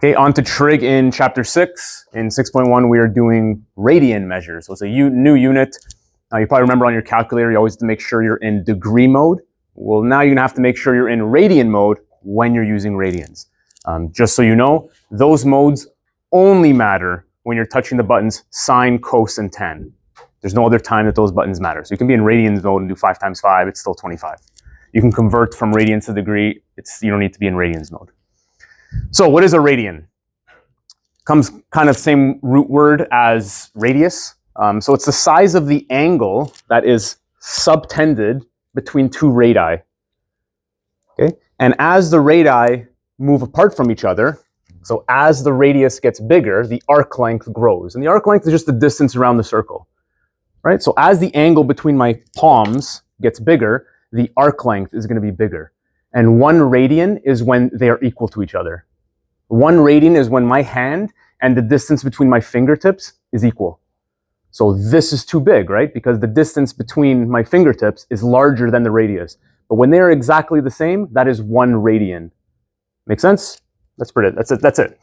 Okay, on to trig in chapter 6. In 6.1, we are doing radian measures. So it's a new unit. You probably remember on your calculator, you always have to make sure you're in degree mode. Well, now you're gonna have to make sure you're in radian mode when you're using radians. Just so you know, those modes only matter when you're touching the buttons sine, cos, and tan. There's no other time that those buttons matter. So you can be in radians mode and do 5 times 5, it's still 25. You can convert from radians to degree, you don't need to be in radians mode. So what is a radian? Comes kind of same root word as radius. So it's the size of the angle that is subtended between two radii. Okay? And as the radii move apart from each other, so as the radius gets bigger, the arc length grows. And the arc length is just the distance around the circle. Right? So as the angle between my palms gets bigger, the arc length is going to be bigger. And 1 radian is when they are equal to each other. 1 radian is when my hand and the distance between my fingertips is equal. So this is too big, right? Because the distance between my fingertips is larger than the radius. But when they are exactly the same, that is 1 radian. Make sense? That's pretty. That's it.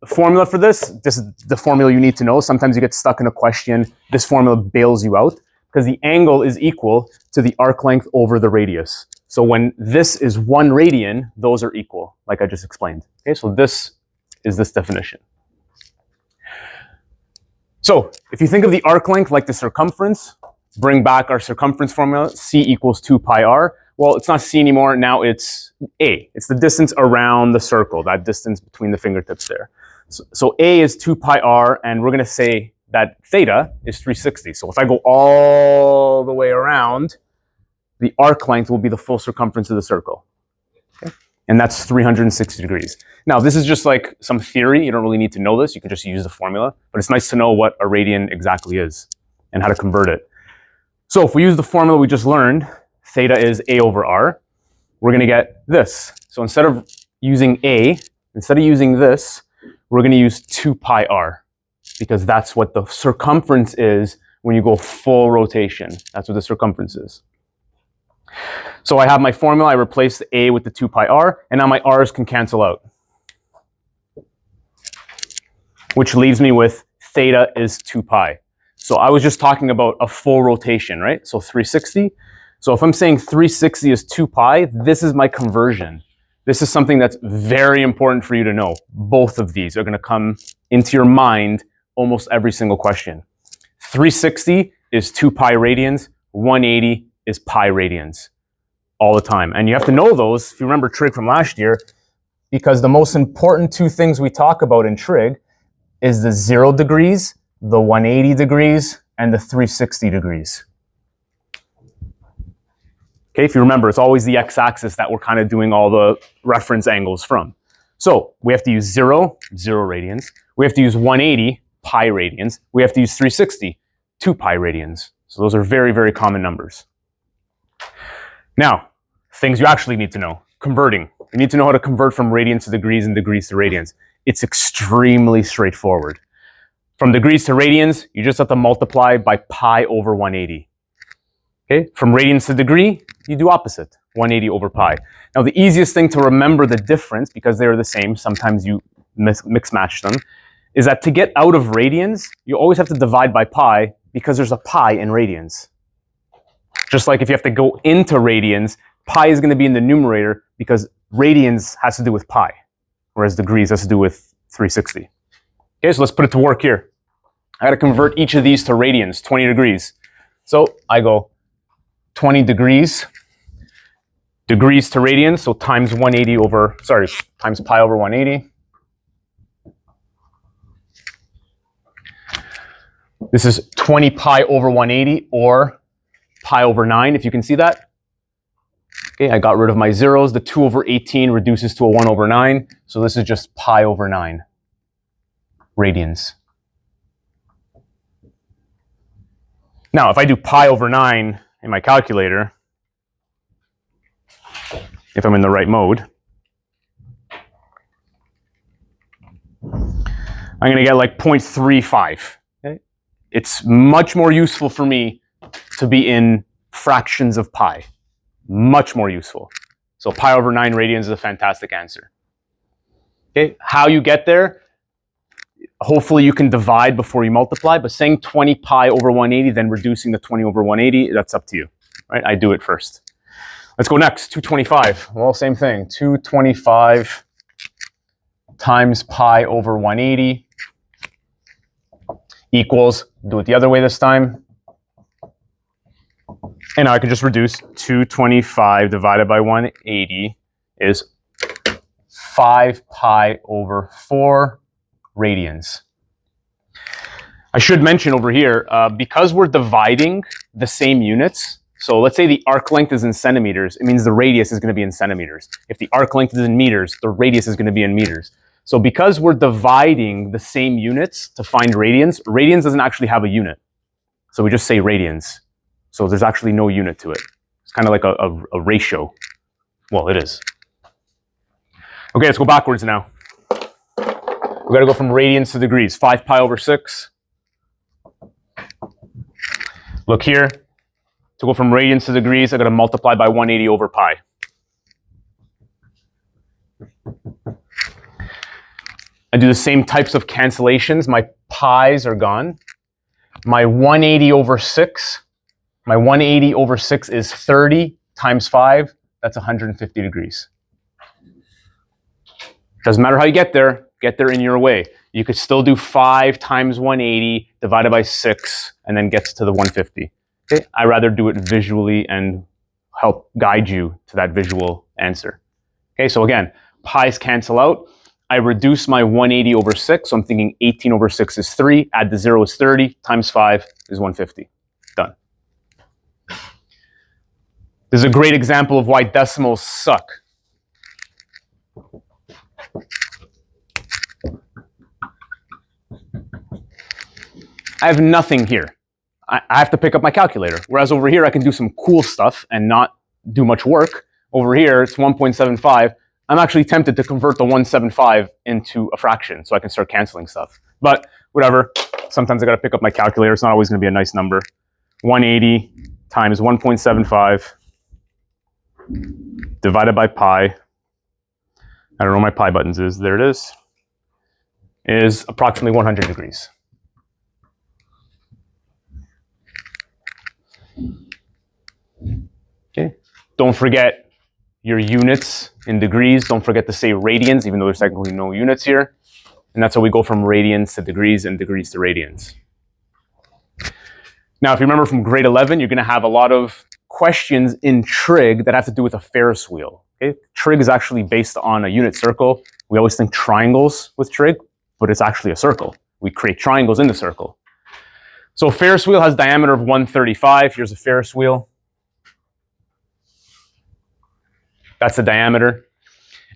Formula for this is the formula you need to know. Sometimes you get stuck in a question. This formula bails you out because the angle is equal to the arc length over the radius. So when this is 1 radian, those are equal, like I just explained. Okay, so this is this definition. So if you think of the arc length like the circumference, bring back our circumference formula, c equals 2 pi r. Well, it's not c anymore, now it's a. It's the distance around the circle, that distance between the fingertips there. So a is 2 pi r, and we're going to say that theta is 360. So if I go all the way around, the arc length will be the full circumference of the circle. Okay? And that's 360 degrees. Now, this is just like some theory. You don't really need to know this. You can just use the formula. But it's nice to know what a radian exactly is and how to convert it. So if we use the formula we just learned, theta is a over r, we're going to get this. So instead of using a, instead of using this, we're going to use 2 pi r, because that's what the circumference is when you go full rotation. That's what the circumference is. So I have my formula, I replace the a with the 2 pi r, and now my r's can cancel out. Which leaves me with theta is 2 pi. So I was just talking about a full rotation, right? So 360. So if I'm saying 360 is 2 pi, this is my conversion. This is something that's very important for you to know. Both of these are going to come into your mind almost every single question. 360 is 2 pi radians, 180 is pi radians all the time. And you have to know those, if you remember trig from last year, because the most important 2 things we talk about in trig is the 0 degrees, the 180 degrees, and the 360 degrees. Okay, if you remember, it's always the x-axis that we're kind of doing all the reference angles from. So we have to use 0 radians. We have to use 180, pi radians. We have to use 360, 2 pi radians. So those are very, very common numbers. Now, things you actually need to know. Converting. You need to know how to convert from radians to degrees and degrees to radians. It's extremely straightforward. From degrees to radians, you just have to multiply by pi over 180. Okay? From radians to degree, you do opposite, 180 over pi. Now, the easiest thing to remember the difference, because they're the same, sometimes you mix match them, is that to get out of radians, you always have to divide by pi because there's a pi in radians. Just like if you have to go into radians, pi is going to be in the numerator because radians has to do with pi, whereas degrees has to do with 360. Okay, so let's put it to work here. I got to convert each of these to radians, 20 degrees. So I go 20 degrees to radians, so times 180 over, times pi over 180. This is 20 pi over 180, or pi over 9, if you can see that. Okay, I got rid of my zeros. The 2 over 18 reduces to a 1 over 9, so this is just pi over 9 radians. Now, if I do pi over 9 in my calculator, if I'm in the right mode, I'm going to get like 0.35. Okay? It's much more useful for me to be in fractions of pi. Much more useful. So pi over 9 radians is a fantastic answer. Okay, how you get there, hopefully you can divide before you multiply, but saying 20 pi over 180, then reducing the 20 over 180, that's up to you, right? I do it first. Let's go next, 225. Well, same thing, 225 times pi over 180 equals, do it the other way this time. And now I can just reduce 225 divided by 180 is 5 pi over 4 radians. I should mention over here, because we're dividing the same units, so let's say the arc length is in centimeters, it means the radius is going to be in centimeters. If the arc length is in meters, the radius is going to be in meters. So because we're dividing the same units to find radians, radians doesn't actually have a unit. So we just say radians. So there's actually no unit to it. It's kind of like a ratio. Well, it is. Okay, let's go backwards now. We've got to go from radians to degrees. 5 pi over 6. Look here. To go from radians to degrees, I've got to multiply by 180 over pi. I do the same types of cancellations. My pi's are gone. My 180 over 6. My 180 over 6 is 30 times 5. That's 150 degrees. Doesn't matter how you get there in your way. You could still do 5 times 180 divided by 6 and then gets to the 150. Okay? I'd rather do it visually and help guide you to that visual answer. Okay, so again, pi's cancel out. I reduce my 180 over 6, so I'm thinking 18 over 6 is 3, add the 0 is 30, times 5 is 150. Done. This is a great example of why decimals suck. I have nothing here. I have to pick up my calculator. Whereas over here, I can do some cool stuff and not do much work. Over here, it's 1.75. I'm actually tempted to convert the 175 into a fraction so I can start canceling stuff. But whatever, sometimes I gotta pick up my calculator. It's not always gonna be a nice number. 180 times 1.75 divided by pi. I don't know what my pi buttons is. There it is approximately 100 degrees. Okay. Don't forget your units in degrees. Don't forget to say radians, even though there's technically no units here. And that's how we go from radians to degrees and degrees to radians. Now, if you remember from grade 11, you're going to have a lot of questions in trig that have to do with a Ferris wheel. Okay? Trig is actually based on a unit circle. We always think triangles with trig, but it's actually a circle. We create triangles in the circle. So a Ferris wheel has a diameter of 135. Here's a Ferris wheel. That's the diameter.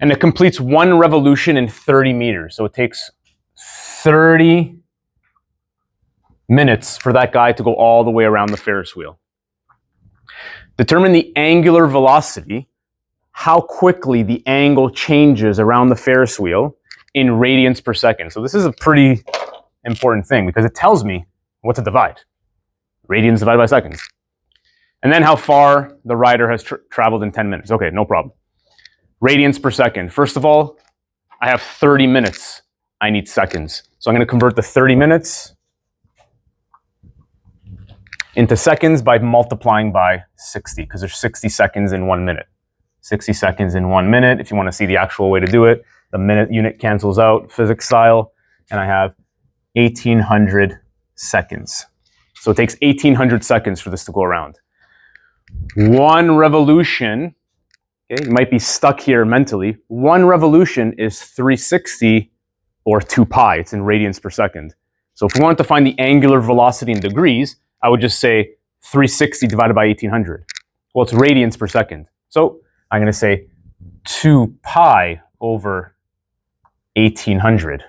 And it completes one revolution in 30 meters. So it takes 30 minutes for that guy to go all the way around the Ferris wheel. Determine the angular velocity, how quickly the angle changes around the Ferris wheel in radians per second. So this is a pretty important thing because it tells me what to divide. Radians divided by seconds. And then how far the rider has traveled in 10 minutes. Okay, no problem. Radians per second. First of all, I have 30 minutes. I need seconds. So I'm going to convert the 30 minutes into seconds by multiplying by 60, because there's 60 seconds in 1 minute. 60 seconds in 1 minute. If you want to see the actual way to do it, the minute unit cancels out physics style, and I have 1800 seconds. So it takes 1800 seconds for this to go around. One revolution, okay, you might be stuck here mentally. One revolution is 360 or 2 pi. It's in radians per second. So if we wanted to find the angular velocity in degrees, I would just say 360 divided by 1800. Well, it's radians per second. So I'm going to say 2 pi over 1800.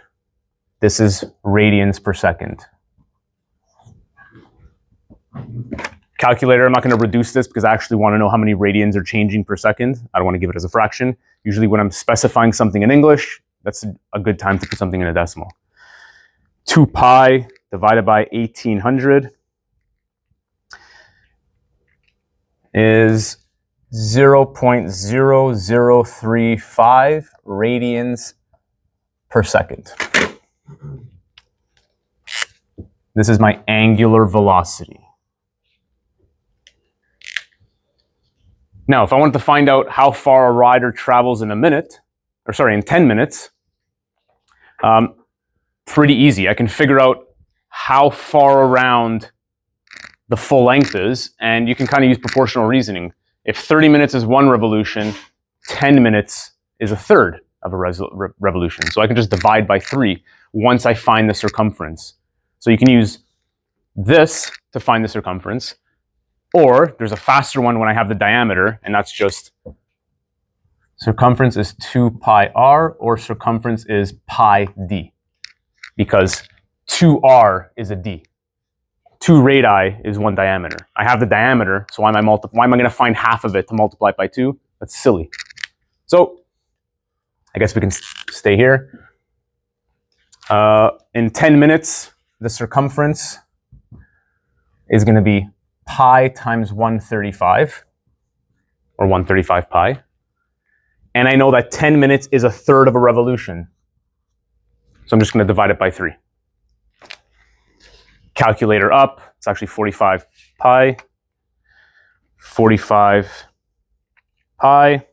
This is radians per second. Calculator, I'm not going to reduce this because I actually want to know how many radians are changing per second. I don't want to give it as a fraction. Usually when I'm specifying something in English, that's a good time to put something in a decimal. 2 pi divided by 1800 is 0.0035 radians per second. This is my angular velocity. Now, if I wanted to find out how far a rider travels in a minute, or sorry, in 10 minutes, pretty easy. I can figure out how far around the full length is, and you can kind of use proportional reasoning. If 30 minutes is one revolution, 10 minutes is a third of a revolution. So I can just divide by 3 once I find the circumference. So you can use this to find the circumference, or there's a faster one when I have the diameter, and that's just circumference is 2 pi r, or circumference is pi d, because 2r is a d. 2 radii is 1 diameter. I have the diameter, so why am I going to find half of it to multiply by 2? That's silly. So I guess we can stay here. In 10 minutes, the circumference is going to be pi times 135, or 135 pi. And I know that 10 minutes is a third of a revolution. So I'm just going to divide it by 3. Calculator up, it's actually 45 pi. 45 pi.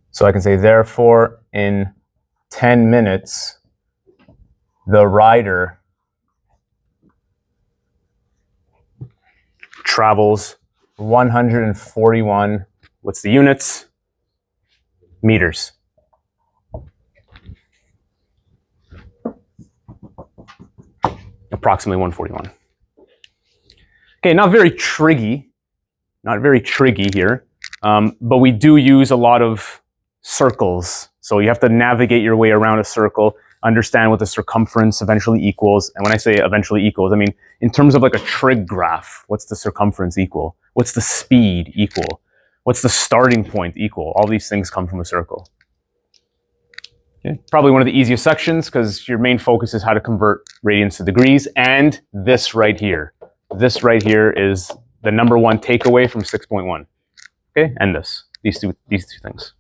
So I can say, therefore, in 10 minutes, the rider travels 141, what's the units? Meters. Approximately 141. Okay, not very tricky here, but we do use a lot of circles. So you have to navigate your way around a circle, understand what the circumference eventually equals. And when I say eventually equals, I mean, in terms of like a trig graph, what's the circumference equal? What's the speed equal? What's the starting point equal? All these things come from a circle. Okay. Probably one of the easiest sections, because your main focus is how to convert radians to degrees. And this right here. This right here is the #1 takeaway from 6.1. Okay, and these two things.